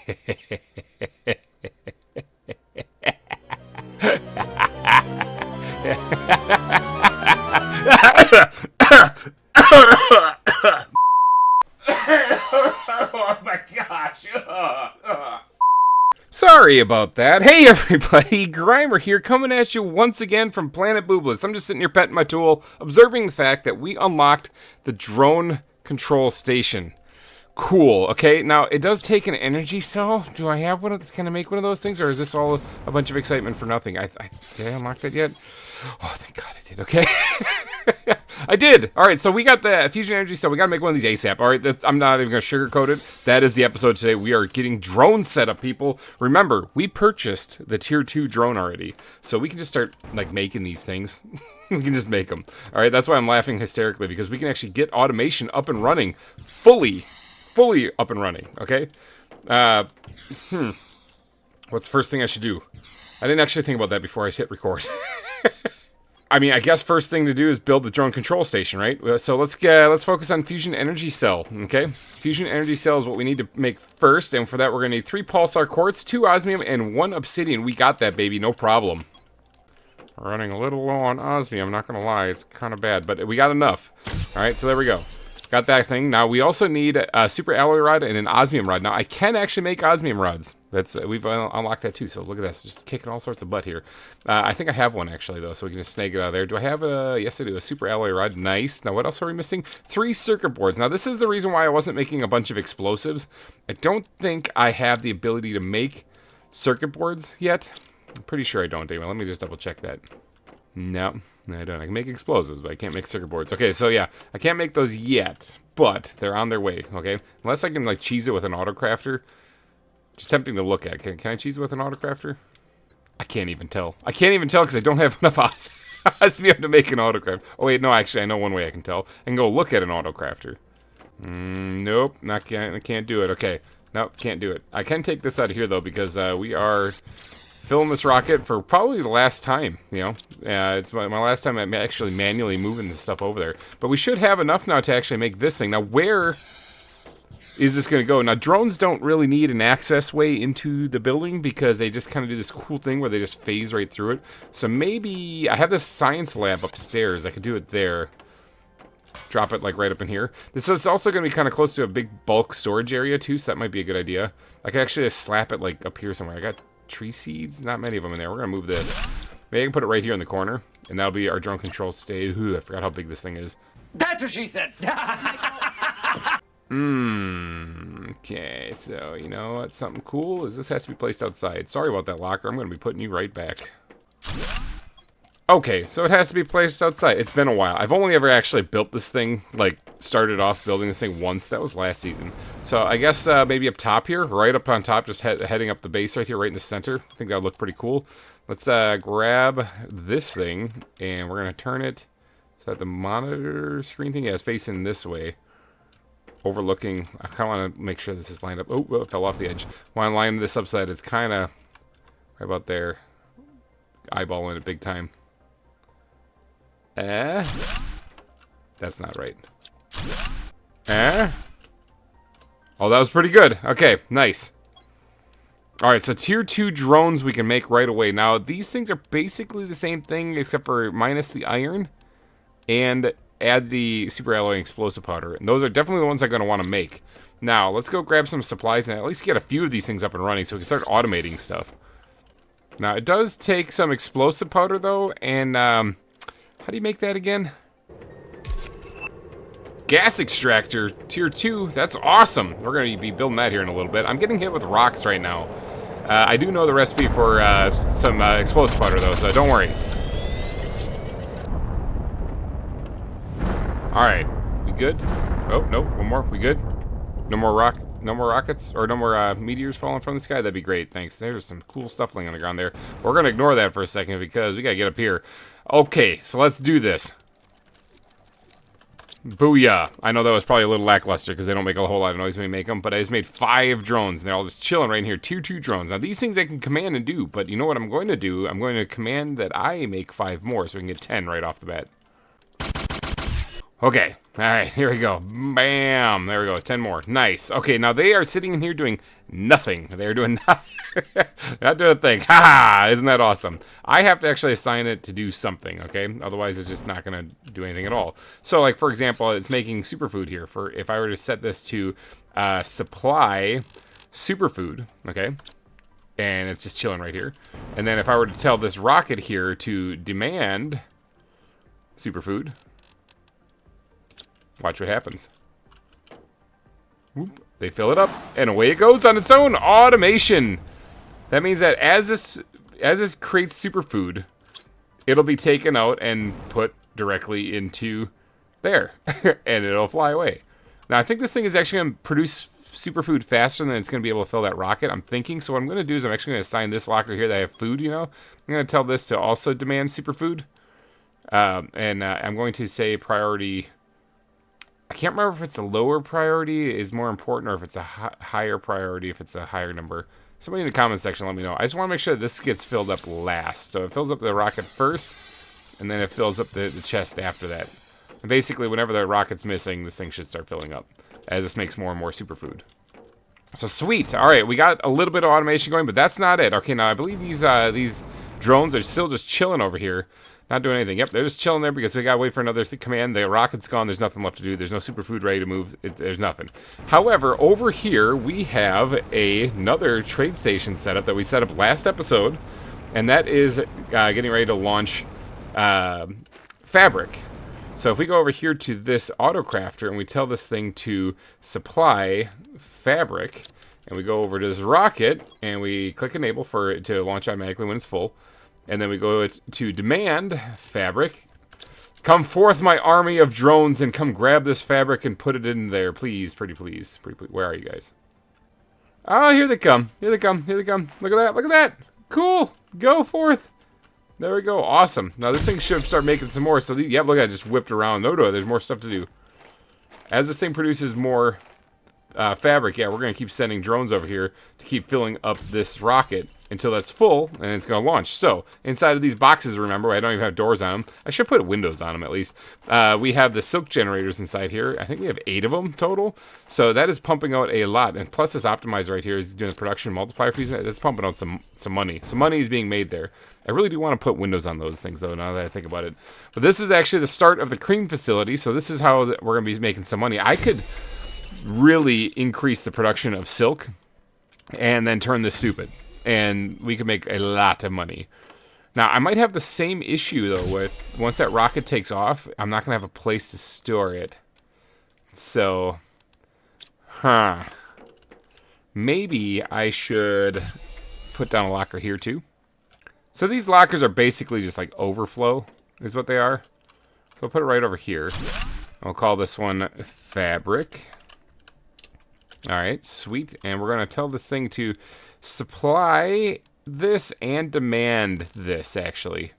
Oh my gosh. Sorry about that. Hey everybody, GReimer here, coming at you once again from Planet Boobless. I'm just sitting here petting my tool, observing the fact that we unlocked the drone control station. Cool, okay, now it does take an energy cell. Do I have one that's gonna make one of those things, or is this all a bunch of excitement for nothing? Did I unlock that yet? Oh, thank God I did, okay. I did! Alright, so we got the fusion energy cell. We gotta make one of these ASAP. Alright, I'm not even gonna sugarcoat it. That is the episode today. We are getting drones set up, people. Remember, we purchased the tier 2 drone already, so we can just start, like, making these things. We can just make them. Alright, that's why I'm laughing hysterically, because we can actually get automation up and running fully up and running, okay? What's the first thing I should do? I didn't actually think about that before I hit record. I mean, I guess first thing to do is build the drone control station, right? So let's focus on fusion energy cell, okay? Fusion energy cell is what we need to make first, and for that we're gonna need 3 pulsar quartz, 2 osmium, and 1 obsidian. We got that, baby, no problem. We're running a little low on osmium, I'm not gonna lie, it's kind of bad, but we got enough. All right, so there we go. Got that thing. Now we also need a super alloy rod and an osmium rod. Now I can actually make osmium rods. That's we've unlocked that too. So look at this, just kicking all sorts of butt here. I think I have one actually though, so we can just snag it out of there. Do I have a? Yes, I do. A super alloy rod. Nice. Now what else are we missing? 3 circuit boards. Now this is the reason why I wasn't making a bunch of explosives. I don't think I have the ability to make circuit boards yet. I'm pretty sure I don't. Anyway, let me just double check that. No. I don't. I can make explosives, but I can't make circuit boards. Okay, so yeah, I can't make those yet, but they're on their way, okay? Unless I can, like, cheese it with an autocrafter. Just tempting to look at. Can I cheese it with an autocrafter? I can't even tell. I can't even tell because I don't have enough osmium to make an autocraft. Oh, wait, no, actually, I know one way I can tell. I can go look at an autocrafter. Nope, I can't do it. Okay, nope, can't do it. I can take this out of here, though, because we are filling this rocket for probably the last time, you know. It's my last time I'm actually manually moving this stuff over there. But we should have enough now to actually make this thing. Now, where is this going to go? Now, drones don't really need an access way into the building because they just kind of do this cool thing where they just phase right through it. So maybe I have this science lab upstairs. I could do it there. Drop it, like, right up in here. This is also going to be kind of close to a big bulk storage area, too, so that might be a good idea. I could actually just slap it, like, up here somewhere. I got tree seeds, not many of them in there. We're gonna move this. Maybe I can put it right here in the corner, and that'll be our drone control stage. Ooh, I forgot how big this thing is. That's what she said. Okay, so you know what? Something cool is this has to be placed outside. Sorry about that, locker. I'm gonna be putting you right back. Okay, so it has to be placed outside. It's been a while. I've only ever actually built this thing, like, started off building this thing once. That was last season. So I guess maybe up top here, right up on top, just heading up the base right here, right in the center. I think that would look pretty cool. Let's grab this thing, and we're going to turn it so that the monitor screen thing is facing this way, overlooking. I kind of want to make sure this is lined up. Oh, it fell off the edge. Want to line this up so that it's kind of right about there. Eyeballing it big time. That's not right. Oh, that was pretty good. Okay, nice. Alright, so tier 2 drones we can make right away. Now, these things are basically the same thing, except for minus the iron, and add the super alloy and explosive powder. And those are definitely the ones I'm going to want to make. Now, let's go grab some supplies and at least get a few of these things up and running so we can start automating stuff. Now, it does take some explosive powder, though, and, how do you make that again? Gas extractor, tier 2. That's awesome. We're going to be building that here in a little bit. I'm getting hit with rocks right now. I do know the recipe for some explosive powder, though, so don't worry. Alright. We good? Oh, no. One more. We good? No more rockets? Or no more meteors falling from the sky? That'd be great. Thanks. There's some cool stuff laying on the ground there. We're going to ignore that for a second because we got to get up here. Okay, so let's do this. Booyah. I know that was probably a little lackluster because they don't make a whole lot of noise when we make them, but I just made 5 drones, and they're all just chilling right in here. Tier 2 drones. Now, these things I can command and do, but you know what I'm going to do? I'm going to command that I make 5 more so we can get 10 right off the bat. Okay. All right, here we go. Bam. There we go. 10 more. Nice. Okay, now they are sitting in here doing nothing. They're doing nothing. Not doing a thing. Ha! Isn't that awesome? I have to actually assign it to do something, okay? Otherwise, it's just not going to do anything at all. So, like, for example, it's making superfood here. For if I were to set this to supply superfood, okay? And it's just chilling right here. And then if I were to tell this rocket here to demand superfood, watch what happens. Whoop. They fill it up, and away it goes on its own. Automation. That means that as this creates superfood, it'll be taken out and put directly into there, and it'll fly away. Now, I think this thing is actually going to produce superfood faster than it's going to be able to fill that rocket, I'm thinking. So what I'm going to do is I'm actually going to assign this locker here that I have food, you know. I'm going to tell this to also demand superfood. And I'm going to say priority... I can't remember if it's a lower priority is more important or if it's a higher priority, if it's a higher number. Somebody in the comment section let me know. I just want to make sure this gets filled up last. So it fills up the rocket first, and then it fills up the chest after that. And basically, whenever the rocket's missing, this thing should start filling up, as this makes more and more superfood. So sweet. All right, we got a little bit of automation going, but that's not it. Okay, now I believe these drones are still just chilling over here. Not doing anything. Yep, they're just chilling there because we gotta wait for another command. The rocket's gone. There's nothing left to do. There's no superfood ready to move. There's nothing. However, over here we have another trade station setup that we set up last episode, and that is getting ready to launch fabric. So if we go over here to this autocrafter and we tell this thing to supply fabric, and we go over to this rocket and we click enable for it to launch automatically when it's full. And then we go to demand fabric. Come forth, my army of drones, and come grab this fabric and put it in there. Please, pretty please. Pretty please. Where are you guys? Oh, here they come. Here they come. Here they come. Look at that. Look at that. Cool. Go forth. There we go. Awesome. Now this thing should start making some more. So, yeah, look at it. Just whipped around. No, there's more stuff to do. As this thing produces more fabric, yeah, we're going to keep sending drones over here to keep filling up this rocket until that's full, and it's going to launch. So, inside of these boxes, remember, I don't even have doors on them. I should put windows on them, at least. We have the silk generators inside here. I think we have 8 of them total. So, that is pumping out a lot. And plus, this optimizer right here is doing the production multiplier fees. That's pumping out some money. Some money is being made there. I really do want to put windows on those things, though, now that I think about it. But this is actually the start of the cream facility, so this is how we're going to be making some money. I could really increase the production of silk and then turn this stupid, and we could make a lot of money. Now, I might have the same issue, though, with once that rocket takes off, I'm not going to have a place to store it. So, maybe I should put down a locker here, too. So these lockers are basically just like overflow, is what they are. So I'll put it right over here. I'll call this one fabric. Alright, sweet. And we're going to tell this thing to supply this and demand this, actually.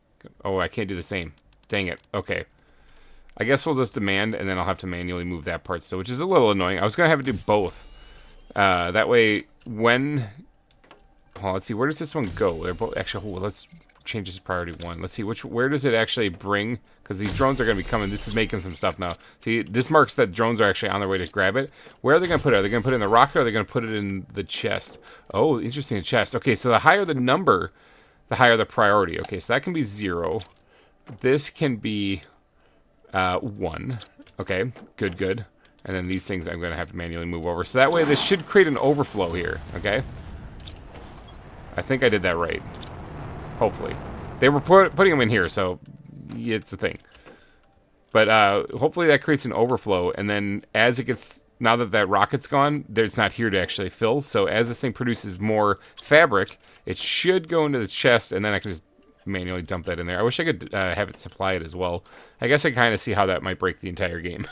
Oh, I can't do the same. Dang it. Okay. I guess we'll just demand, and then I'll have to manually move that part still, which is a little annoying. I was going to have it do both. That way, when... Oh, let's see, where does this one go? They're both... Actually, let's change this to priority 1. Let's see, where does it actually bring... Because these drones are going to be coming. This is making some stuff now. See, this marks that drones are actually on their way to grab it. Where are they going to put it? Are they going to put it in the rocket, or are they going to put it in the chest? Oh, interesting, the chest. Okay, so the higher the number, the higher the priority. Okay, so that can be 0. This can be 1. Okay, good. And then these things I'm going to have to manually move over. So that way this should create an overflow here, okay? I think I did that right. Hopefully. They were putting them in here, so it's a thing. But hopefully that creates an overflow, and then as it gets, now that that rocket's gone, it's not here to actually fill. So as this thing produces more fabric, it should go into the chest, and then I can just manually dump that in there. I wish I could have it supply it as well. I guess I kind of see how that might break the entire game.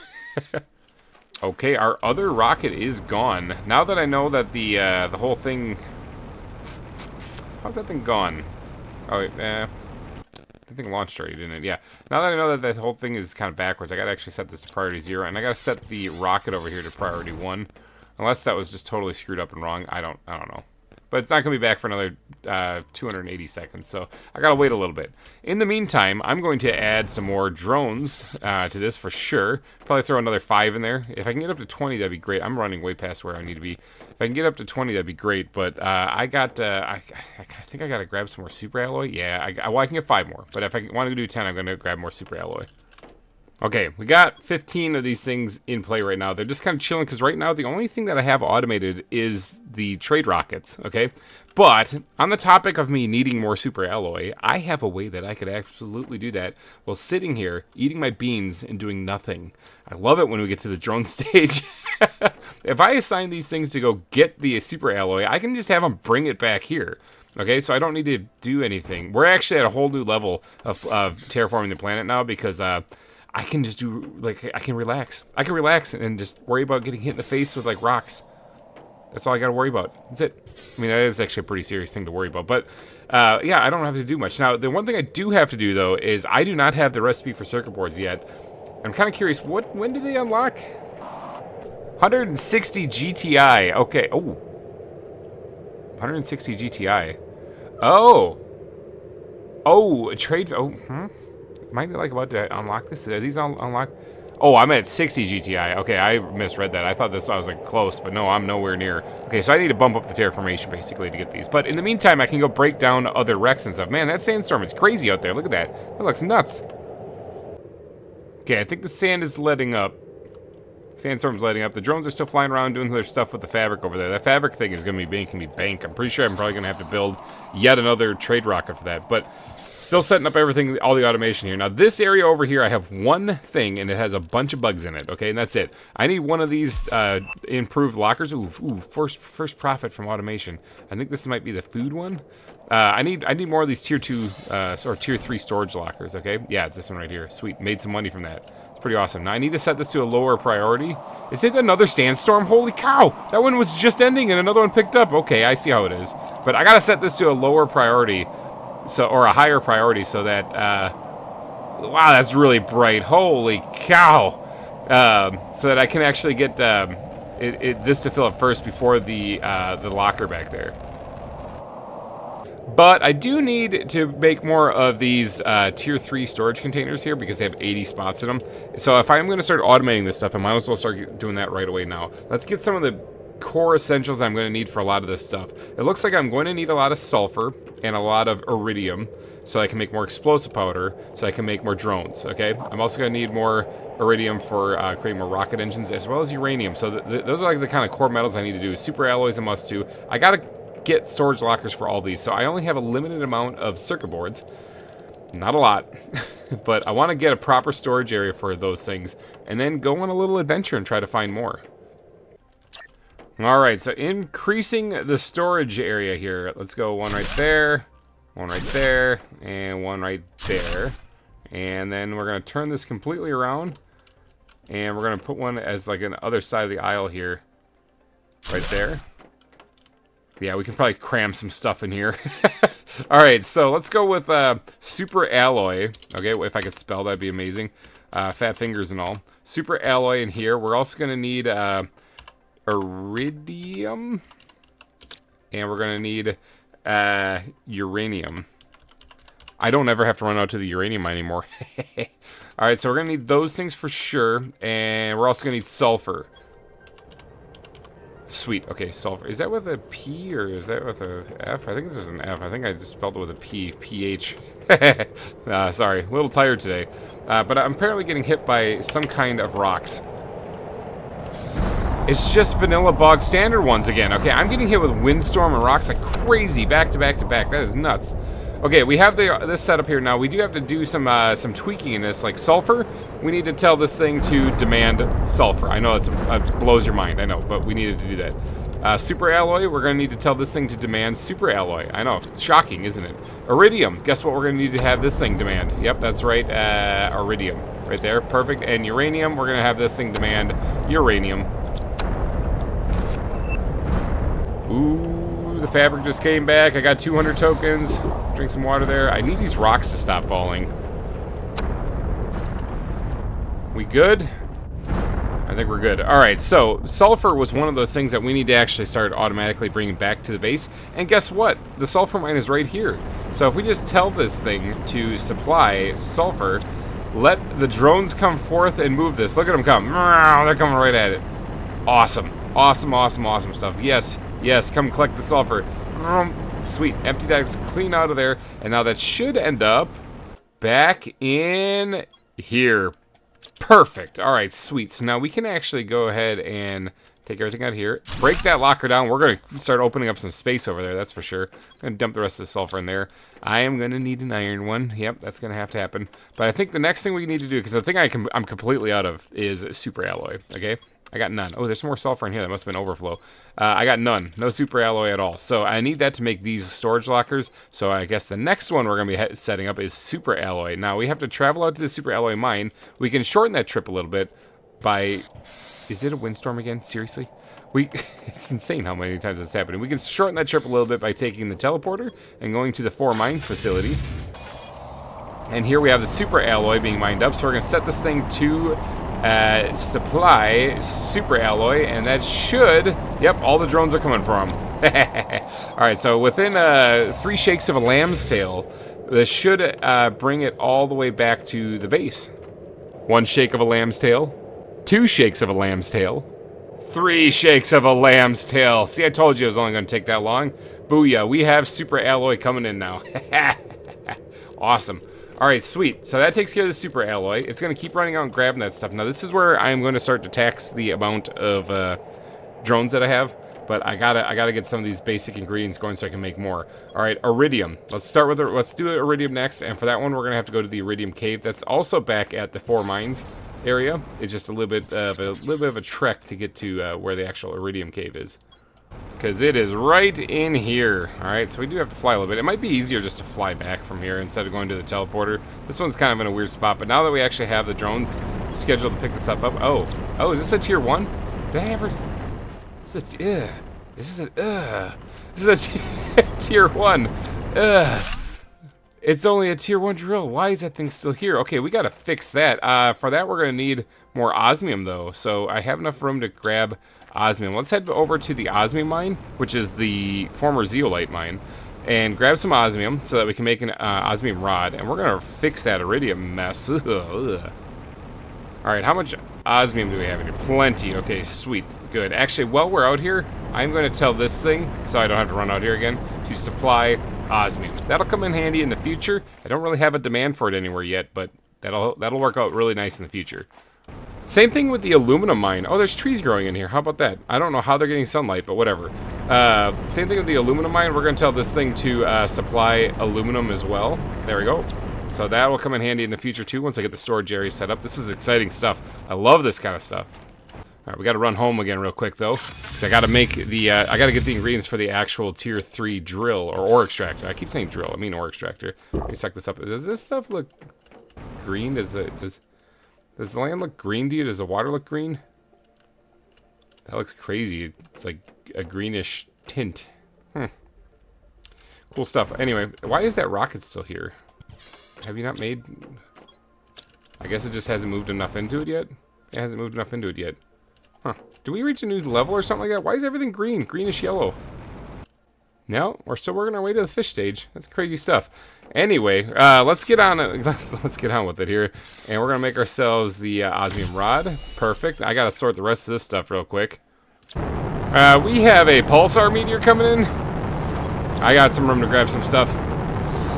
Okay, our other rocket is gone. Now that I know that the whole thing... How's that thing gone? Oh, the thing launched already, didn't it? Yeah. Now that I know that the whole thing is kind of backwards, I gotta actually set this to priority 0, and I gotta set the rocket over here to priority 1. Unless that was just totally screwed up and wrong. I don't know. but it's not going to be back for another 280 seconds, so I got to wait a little bit. In the meantime, I'm going to add some more drones to this for sure. Probably throw another 5 in there. If I can get up to 20, that'd be great. I'm running way past where I need to be. If I can get up to 20, that'd be great, but I think I got to grab some more super alloy. Yeah, I can get 5 more, but if I want to do 10, I'm going to grab more super alloy. Okay, we got 15 of these things in play right now. They're just kind of chilling because right now the only thing that I have automated is the trade rockets, okay? But on the topic of me needing more super alloy, I have a way that I could absolutely do that while sitting here eating my beans and doing nothing. I love it when we get to the drone stage. If I assign these things to go get the super alloy, I can just have them bring it back here. Okay, so I don't need to do anything. We're actually at a whole new level of terraforming the planet now because I can just do, like, I can relax. I can relax and just worry about getting hit in the face with, like, rocks. That's all I gotta worry about. That's it. I mean, that is actually a pretty serious thing to worry about. But, yeah, I don't have to do much. Now, the one thing I do have to do, though, is I do not have the recipe for circuit boards yet. I'm kind of curious, when do they unlock? 160 GTI. Okay, oh. 160 GTI. Oh. Oh, a trade, oh, Might be like about to unlock this. Are these all unlocked? Oh, I'm at 60 GTI. Okay, I misread that. I thought I was like close, but no, I'm nowhere near. Okay, so I need to bump up the terraformation basically to get these. But in the meantime, I can go break down other wrecks and stuff. Man, that sandstorm is crazy out there. Look at that. That looks nuts. Okay, I think the sand is letting up. Sandstorm's letting up. The drones are still flying around doing their stuff with the fabric over there. That fabric thing is going to be making me bank. I'm pretty sure I'm probably going to have to build yet another trade rocket for that. But still setting up everything, all the automation here. Now, this area over here, I have one thing, and it has a bunch of bugs in it, okay? And that's it. I need one of these improved lockers. Ooh, first profit from automation. I think this might be the food one. I need more of these tier 2 or tier 3 storage lockers, okay? Yeah, it's this one right here. Sweet, made some money from that. It's pretty awesome. Now, I need to set this to a lower priority. Is it another sandstorm? Holy cow! That one was just ending, and another one picked up. Okay, I see how it is. But I gotta set this to a lower priority. Or a higher priority so that, wow, that's really bright. Holy cow. So that I can actually get this to fill up first before the locker back there. But I do need to make more of these tier 3 storage containers here because they have 80 spots in them. So if I'm going to start automating this stuff, I might as well start doing that right away now. Let's get some of the core essentials I'm going to need for a lot of this stuff. It looks like I'm going to need a lot of sulfur and a lot of iridium so I can make more explosive powder so I can make more drones, okay? I'm also going to need more iridium for creating more rocket engines as well as uranium. So those are like the kind of core metals I need to do. Super alloys a must too. I got to get storage lockers for all these. So I only have a limited amount of circuit boards. Not a lot, but I want to get a proper storage area for those things and then go on a little adventure and try to find more. Alright, so increasing the storage area here. Let's go one right there, and one right there. And then we're going to turn this completely around. And we're going to put one as like an other side of the aisle here. Right there. Yeah, we can probably cram some stuff in here. Alright, so let's go with super alloy. Okay, if I could spell, that'd be amazing. Fat fingers and all. Super alloy in here. We're also going to need iridium, and we're gonna need uranium. I don't ever have to run out to the uranium mine anymore. Alright, so we're gonna need those things for sure, and we're also gonna need sulfur. Sweet, okay, sulfur. Is that with a P or is that with a F? I think this is an F. I think I just spelled it with a P. PH. Sorry, a little tired today. But I'm apparently getting hit by some kind of rocks. It's just vanilla bog standard ones again. Okay, I'm getting hit with windstorm and rocks like crazy, back to back to back. That is nuts. Okay, we have this setup here now. We do have to do some tweaking in this, like sulfur. We need to tell this thing to demand sulfur. I know it blows your mind, I know, but we needed to do that. Super alloy, we're going to need to tell this thing to demand super alloy. I know, it's shocking, isn't it? Iridium, guess what we're going to need to have this thing demand? Yep, that's right, iridium. Right there, perfect. And uranium, we're going to have this thing demand uranium. Ooh, the fabric just came back. I got 200 tokens. Drink some water there. I need these rocks to stop falling. We good? I think we're good. All right, so sulfur was one of those things that we need to actually start automatically bringing back to the base. And guess what? The sulfur mine is right here. So if we just tell this thing to supply sulfur, let the drones come forth and move this. Look at them come. They're coming right at it. Awesome. Awesome, awesome, awesome stuff. Yes, yes, come collect the sulfur. Sweet. Empty that clean out of there. And now that should end up back in here. Perfect. All right, sweet. So now we can actually go ahead and take everything out of here. Break that locker down. We're going to start opening up some space over there, that's for sure. I'm going to dump the rest of the sulfur in there. I am going to need an iron one. Yep, that's going to have to happen. But I think the next thing we need to do, because the thing I'm completely out of, is super alloy, okay? I got none. Oh, there's some more sulfur in here. That must have been overflow. I got none. No super alloy at all. So I need that to make these storage lockers. So I guess the next one we're going to be setting up is super alloy. Now, we have to travel out to the super alloy mine. We can shorten that trip a little bit by... Is it a windstorm again? Seriously? It's insane how many times it's happening. We can shorten that trip a little bit by taking the teleporter and going to the 4 mines facility. And here we have the super alloy being mined up. So we're going to set this thing to... supply super alloy, and that should, yep, all the drones are coming from. Alright, so within 3 shakes of a lamb's tail, this should bring it all the way back to the base. 1 shake of a lamb's tail, 2 shakes of a lamb's tail, 3 shakes of a lamb's tail. See, I told you it was only going to take that long. Booyah, we have super alloy coming in now. Awesome. Alright, sweet. So that takes care of the super alloy. It's going to keep running out and grabbing that stuff. Now, this is where I'm going to start to tax the amount of drones that I have. But I gotta get some of these basic ingredients going so I can make more. Alright, iridium. Let's do iridium next. And for that one, we're going to have to go to the iridium cave. That's also back at the 4 mines area. It's just a little bit of a trek to get to where the actual iridium cave is. Because it is right in here. Alright, so we do have to fly a little bit. It might be easier just to fly back from here instead of going to the teleporter. This one's kind of in a weird spot, but now that we actually have the drones scheduled to pick this stuff up... Oh, is this a tier 1? Did I ever... This is a tier 1. It's only a tier 1 drill. Why is that thing still here? Okay, we gotta fix that. For that, we're gonna need more osmium, though. So I have enough room to grab... osmium. Let's head over to the osmium mine, which is the former zeolite mine, and grab some osmium so that we can make an osmium rod, and we're gonna fix that iridium mess. Alright, how much osmium do we have in here? Plenty. Okay, sweet. Good. Actually, while we're out here, I'm going to tell this thing, so I don't have to run out here again, to supply osmium. That'll come in handy in the future. I don't really have a demand for it anywhere yet, but that'll work out really nice in the future. Same thing with the aluminum mine. Oh, there's trees growing in here. How about that? I don't know how they're getting sunlight, but whatever. Same thing with the aluminum mine. We're going to tell this thing to supply aluminum as well. There we go. So that will come in handy in the future, too, once I get the storage area set up. This is exciting stuff. I love this kind of stuff. All right, we got to run home again real quick, though. I got to make the, I got to get the ingredients for the actual tier 3 drill, or ore extractor. I keep saying drill. I mean ore extractor. Let me suck this up. Does this stuff look green? Does the land look green to you? Does the water look green? That looks crazy. It's like a greenish tint. Cool stuff. Anyway, why is that rocket still here? Have you not made... I guess it just hasn't moved enough into it yet? It hasn't moved enough into it yet. Huh. Do we reach a new level or something like that? Why is everything green? Greenish yellow. No, we're still working our way to the fish stage. That's crazy stuff. Anyway, let's get on with it here, and we're gonna make ourselves the osmium rod. Perfect. I gotta sort the rest of this stuff real quick. We have a pulsar meteor coming in. I got some room to grab some stuff.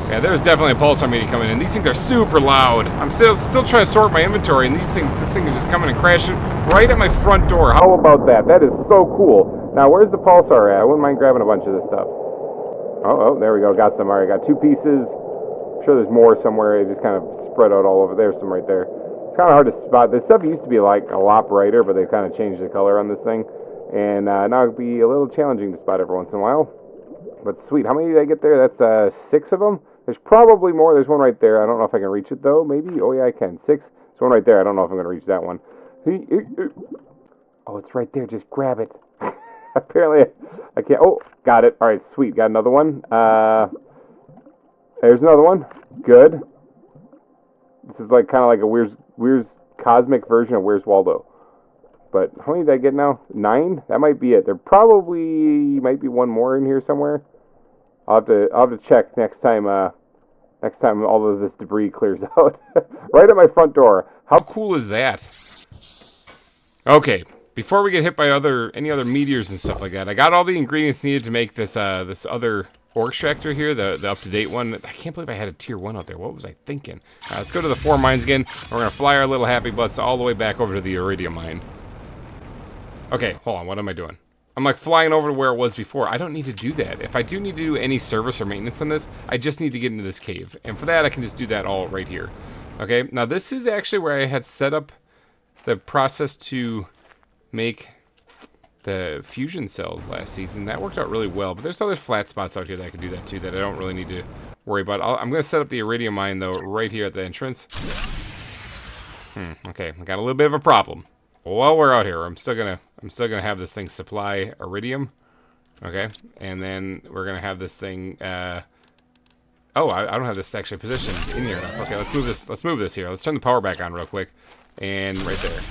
Yeah, there's definitely a pulsar meteor coming in. These things are super loud. I'm still trying to sort my inventory, and this thing is just coming and crashing right at my front door. How about that? That is so cool. Now, where's the pulsar at? I wouldn't mind grabbing a bunch of this stuff. Oh, there we go. Got some. All right, got 2 pieces. I'm sure there's more somewhere. It just kind of spread out all over. There's some right there. It's kind of hard to spot. This stuff used to be like a lot brighter, but they've kind of changed the color on this thing. And now it'd be a little challenging to spot every once in a while. But sweet. How many did I get there? That's 6 of them. There's probably more. There's one right there. I don't know if I can reach it, though. Maybe? Oh, yeah, I can. 6. There's one right there. I don't know if I'm going to reach that one. Oh, it's right there. Just grab it. Apparently, I can't. Oh, got it. All right, sweet. Got another one. There's another one. Good. This is like kind of like a Where's cosmic version of Where's Waldo. but how many did I get now? 9? That might be it. There probably might be one more in here somewhere. I'll have to check next time all of this debris clears out. Right at my front door. How cool is that? Okay, before we get hit by any other meteors and stuff like that, I got all the ingredients needed to make this this other ore extractor here, the up-to-date one. I can't believe I had a tier 1 out there. What was I thinking? Let's go to the 4 mines again. We're going to fly our little happy butts all the way back over to the Iridium mine. Okay, hold on. What am I doing? I'm like flying over to where it was before. I don't need to do that. If I do need to do any service or maintenance on this, I just need to get into this cave. And for that, I can just do that all right here. Okay, now this is actually where I had set up the process to make the fusion cells last season. That worked out really well, but there's other flat spots out here that I can do that too that I don't really need to worry about. I'm going to set up the Iridium mine though right here at the entrance. Okay, I got a little bit of a problem. While we're out here, I'm still gonna have this thing supply Iridium. Okay, and then we're gonna have this thing oh, I don't have this actually positioned in here enough. Okay, let's move this here. Let's turn the power back on real quick. And right there.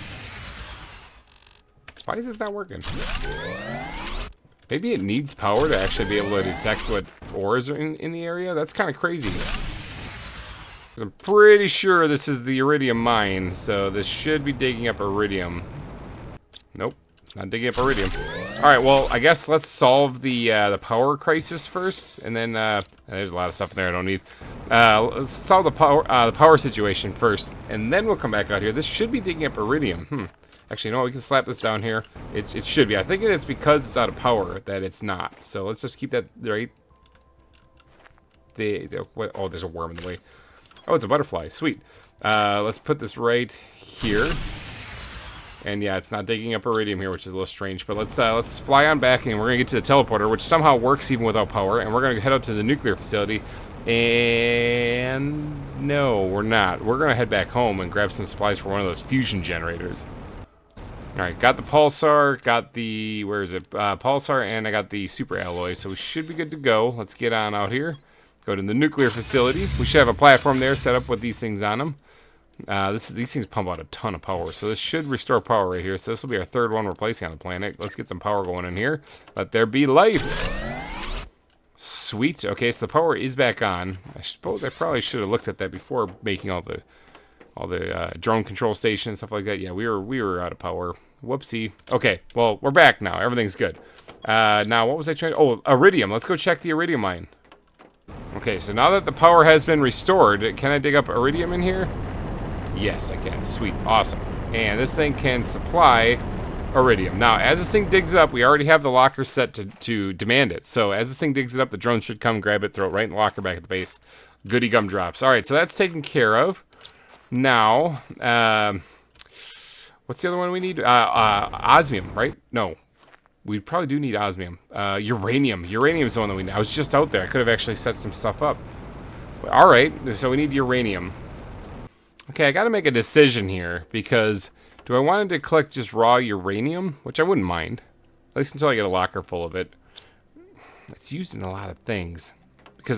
Why is this not working? Maybe it needs power to actually be able to detect what ores are in the area? That's kind of crazy. 'Cause I'm pretty sure this is the Iridium mine, so this should be digging up Iridium. Nope, it's not digging up Iridium. Alright, well, I guess let's solve the power crisis first, and then, there's a lot of stuff in there I don't need. Let's solve the power situation first, and then we'll come back out here. This should be digging up Iridium. Actually, you know what? We can slap this down here. It should be. I think it's because it's out of power that it's not. So let's just keep that right. Oh, there's a worm in the way. Oh, it's a butterfly. Sweet. Let's put this right here. And yeah, it's not digging up Iridium here, which is a little strange. But let's fly on back, and we're gonna get to the teleporter, which somehow works even without power. And we're gonna head out to the nuclear facility. And no, we're not. We're gonna head back home and grab some supplies for one of those fusion generators. Alright, got the pulsar, got the, where is it, pulsar, and I got the super alloy, so we should be good to go. Let's get on out here, go to the nuclear facility. We should have a platform there set up with these things on them. These things pump out a ton of power, so this should restore power right here. So this will be our third one we're placing on the planet. Let's get some power going in here. Let there be life. Sweet. Okay, so the power is back on. I suppose I probably should have looked at that before making all the drone control station and stuff like that. Yeah, we were out of power. Whoopsie. Okay, well, we're back now. Everything's good. Now, what was I trying to... Oh, Iridium. Let's go check the Iridium mine. Okay, so now that the power has been restored, can I dig up Iridium in here? Yes, I can. Sweet. Awesome. And this thing can supply Iridium. Now, as this thing digs it up, we already have the locker set to demand it. So, as this thing digs it up, the drone should come grab it, throw it right in the locker back at the base. Goody gumdrops. All right, so that's taken care of. Now, what's the other one we need? Osmium, right? No. We probably do need osmium. Uranium. Uranium is the one that we need. I was just out there. I could have actually set some stuff up. All right, so we need uranium. Okay, I got to make a decision here, because do I want to collect just raw uranium? Which I wouldn't mind. At least until I get a locker full of it. It's used in a lot of things.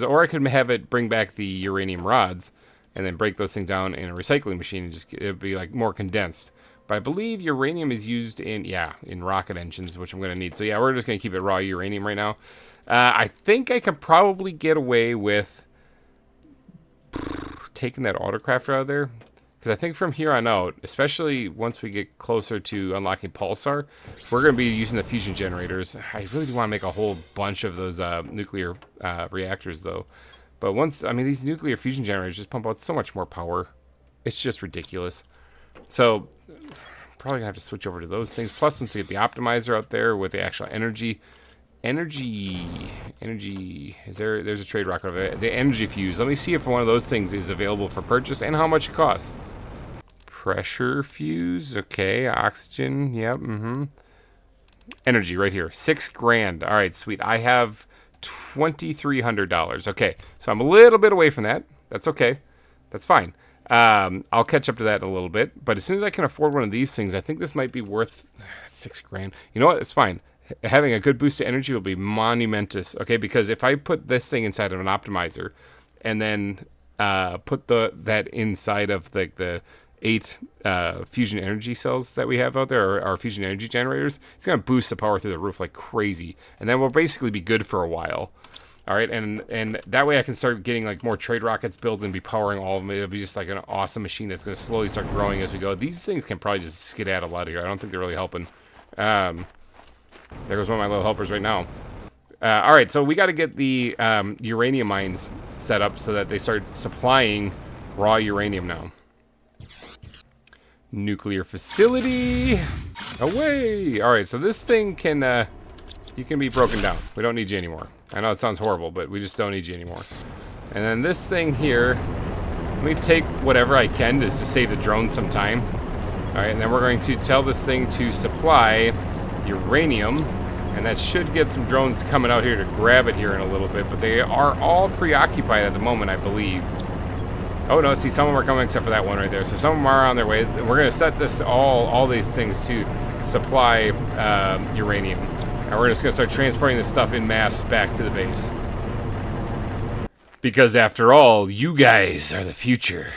Or I could have it bring back the uranium rods, and then break those things down in a recycling machine, and it'd be like more condensed. But I believe uranium is used in rocket engines, which I'm going to need. So yeah, we're just going to keep it raw uranium right now. I think I could probably get away with taking that autocrafter out of there. Because I think from here on out, especially once we get closer to unlocking Pulsar, we're going to be using the fusion generators. I really do want to make a whole bunch of those nuclear reactors, though. But these nuclear fusion generators just pump out so much more power. It's just ridiculous. So, probably gonna have to switch over to those things. Plus, once we get the optimizer out there with the actual energy. There's a trade rocket over there. The energy fuse. Let me see if one of those things is available for purchase and how much it costs. Pressure fuse. Okay. Oxygen. Yep. Energy right here. $6,000. All right, sweet. I have $2,300. Okay, so I'm a little bit away from that. That's okay. That's fine. I'll catch up to that in a little bit. But as soon as I can afford one of these things, I think this might be worth $6,000. You know what? It's fine. Having a good boost to energy will be monumentous. Okay, because if I put this thing inside of an optimizer, and then put that inside of the 8 fusion energy cells that we have out there, or our fusion energy generators, it's going to boost the power through the roof like crazy. And then we'll basically be good for a while. All right, and that way I can start getting like more trade rockets built and be powering all of them. It'll be just like an awesome machine that's going to slowly start growing as we go. These things can probably just skedaddle out of here. I don't think they're really helping. There goes one of my little helpers right now. All right, so we got to get the uranium mines set up so that they start supplying raw uranium now. Nuclear facility. Away. All right, so this thing can, you can be broken down. We don't need you anymore. I know it sounds horrible, but we just don't need you anymore. And then this thing here, let me take whatever I can just to save the drones some time. All right, and then we're going to tell this thing to supply uranium, and that should get some drones coming out here to grab it here in a little bit, but they are all preoccupied at the moment, I believe. Oh no, see, some of them are coming except for that one right there. So some of them are on their way. We're going to set this all these things to supply uranium. And we're just going to start transporting this stuff in mass back to the base. Because after all, you guys are the future.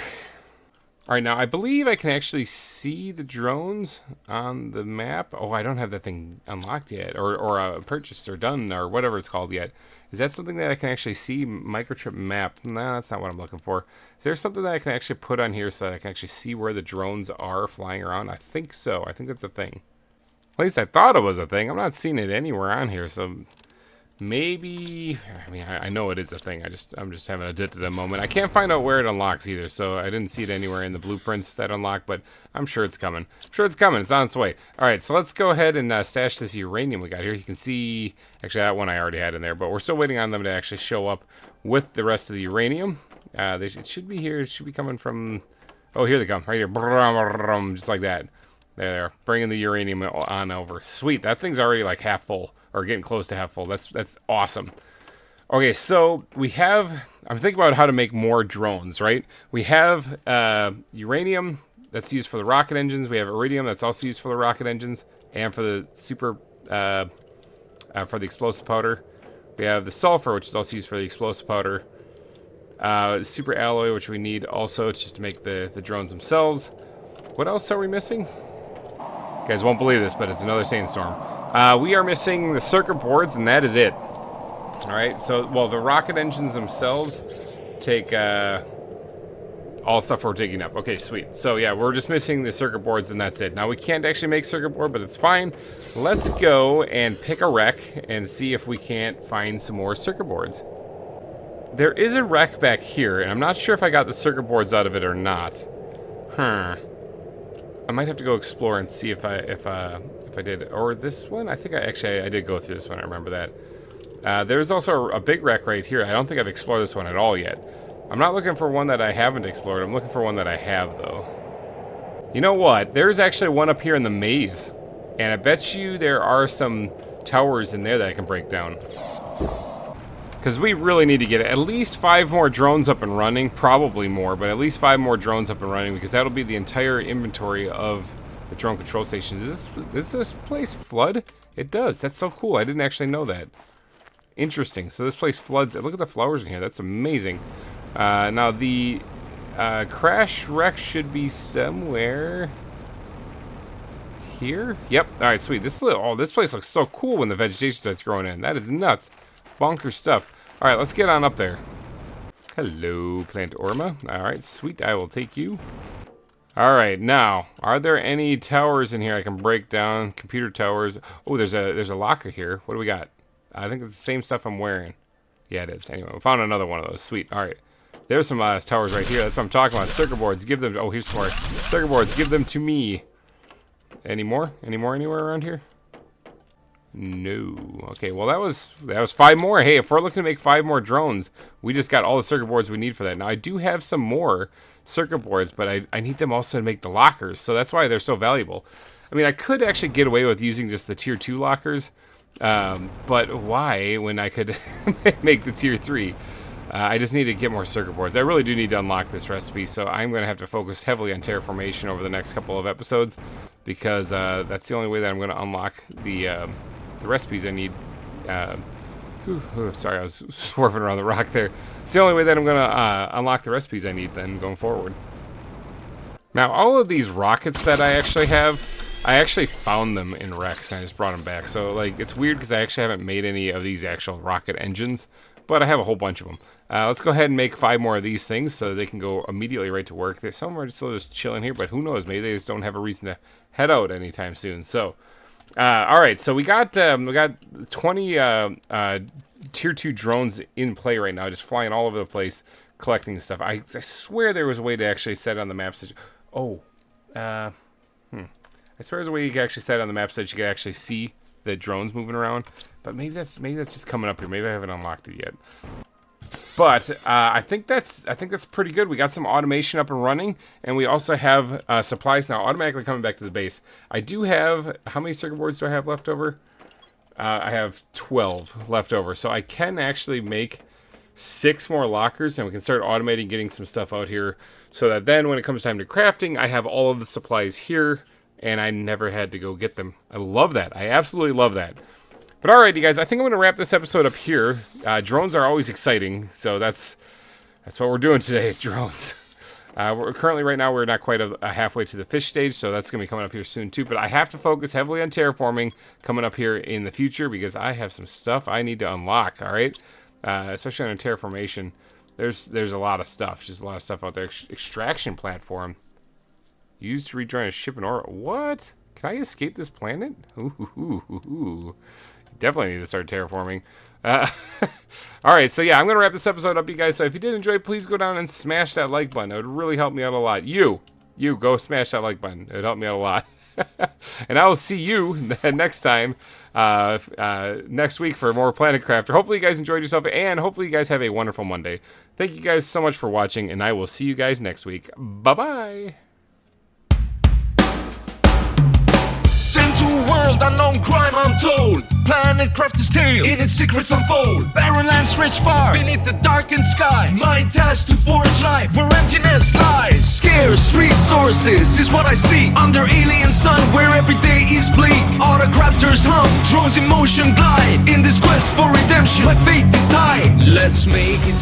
Alright, now I believe I can actually see the drones on the map. Oh, I don't have that thing unlocked yet. Or purchased or done or whatever it's called yet. Is that something that I can actually see? Microchip map. No, that's not what I'm looking for. Is there something that I can actually put on here so that I can actually see where the drones are flying around? I think so. I think that's a thing. At least I thought it was a thing. I'm not seeing it anywhere on here, so maybe. I mean, I know it is a thing. I'm just having a dit at the moment. I can't find out where it unlocks either, so I didn't see it anywhere in the blueprints that unlock. But I'm sure it's coming. I'm sure it's coming. It's on its way. All right, so let's go ahead and stash this uranium we got here. You can see, actually, that one I already had in there, but we're still waiting on them to actually show up with the rest of the uranium. It should be here. It should be coming from. Oh, here they come. Right here, just like that. There, bringing the uranium on over. Sweet, that thing's already like half full, or getting close to half full. That's awesome. Okay, so we have, I'm thinking about how to make more drones, right? We have uranium that's used for the rocket engines. We have iridium that's also used for the rocket engines and for the for the explosive powder. We have the sulfur, which is also used for the explosive powder. Super alloy, which we need also just to make the drones themselves. What else are we missing? You guys won't believe this, but it's another sandstorm. We are missing the circuit boards, and that is it. All right, so, well, the rocket engines themselves take all stuff we're digging up. Okay, sweet. So, yeah, we're just missing the circuit boards, and that's it. Now, we can't actually make circuit board, but it's fine. Let's go and pick a wreck and see if we can't find some more circuit boards. There is a wreck back here, and I'm not sure if I got the circuit boards out of it or not. I might have to go explore and see if I did. Or this one? I think I did go through this one. I remember that. There's also a big wreck right here. I don't think I've explored this one at all yet. I'm not looking for one that I haven't explored. I'm looking for one that I have, though. You know what? There's actually one up here in the maze. And I bet you there are some towers in there that I can break down. Because we really need to get at least 5 more drones up and running. Probably more, but at least 5 more drones up and running. Because that'll be the entire inventory of the drone control stations. Does this place flood? It does. That's so cool. I didn't actually know that. Interesting. So this place floods. Look at the flowers in here. That's amazing. Now the crash wreck should be somewhere here. Yep. All right, sweet. This place looks so cool when the vegetation starts growing in. That is nuts. Bonker stuff. All right, let's get on up there. Hello, Plant Orma. All right, sweet. I will take you. All right, now, are there any towers in here I can break down? Computer towers. Oh, there's a locker here. What do we got? I think it's the same stuff I'm wearing. Yeah, it is. Anyway, we found another one of those. Sweet. All right. There's some towers right here. That's what I'm talking about. Circuit boards. Give them. Oh, here's some more. Circuit boards. Give them to me. Any more? Any more anywhere around here? No. Okay, well, that was 5 more. Hey, if we're looking to make 5 more drones, we just got all the circuit boards we need for that. Now, I do have some more circuit boards, but I need them also to make the lockers, so that's why they're so valuable. I mean, I could actually get away with using just the tier 2 lockers, but why when I could make the tier 3? I just need to get more circuit boards. I really do need to unlock this recipe, so I'm going to have to focus heavily on terraformation over the next couple of episodes, because that's the only way that I'm going to unlock the recipes I need. Sorry, I was swerving around the rock there. It's the only way that I'm going to unlock the recipes I need then going forward. Now, all of these rockets that I actually have, I actually found them in Rex, and I just brought them back. So, like, it's weird because I actually haven't made any of these actual rocket engines, but I have a whole bunch of them. Let's go ahead and make 5 more of these things so they can go immediately right to work. There's some are still just chilling here, but who knows? Maybe they just don't have a reason to head out anytime soon. So, all right. So we got 20 tier 2 drones in play right now, just flying all over the place, collecting stuff. I swear there was a way to actually set it on the map. Oh, I swear there's a way you can actually set it on the map so that you can actually see the drones moving around. But maybe that's just coming up here. Maybe I haven't unlocked it yet. But I think that's pretty good. We got some automation up and running, and we also have supplies now automatically coming back to the base. I do have, how many circuit boards do I have left over? I have 12 left over, so I can actually make 6 more lockers, and we can start automating getting some stuff out here, so that then when it comes time to crafting, I have all of the supplies here, and I never had to go get them. I love that. I absolutely love that. But alright, you guys, I think I'm going to wrap this episode up here. Drones are always exciting, so that's what we're doing today, drones. We're currently, right now, we're not quite halfway to the fish stage, so that's going to be coming up here soon, too. But I have to focus heavily on terraforming coming up here in the future, because I have some stuff I need to unlock, alright? Especially on a terraformation. There's a lot of stuff, just a lot of stuff out there. Extraction platform. Used to rejoin a ship in orbit. What? Can I escape this planet? Ooh. Definitely need to start terraforming. Alright, so yeah, I'm going to wrap this episode up, you guys. So if you did enjoy, please go down and smash that like button. It would really help me out a lot. You go smash that like button. It would help me out a lot. And I will see you next time, next week for more Planet Crafter. Hopefully you guys enjoyed yourself, and hopefully you guys have a wonderful Monday. Thank you guys so much for watching, and I will see you guys next week. Bye-bye! Sent to a world unknown, crime untold. Planet Crafter's tale, in its secrets unfold. Barren lands stretch far, beneath the darkened sky. My task to forge life, where emptiness lies. Scarce resources is what I seek. Under alien sun, where every day is bleak. Autocrafters hum, drones in motion glide. In this quest for redemption, my fate is tied. Let's make it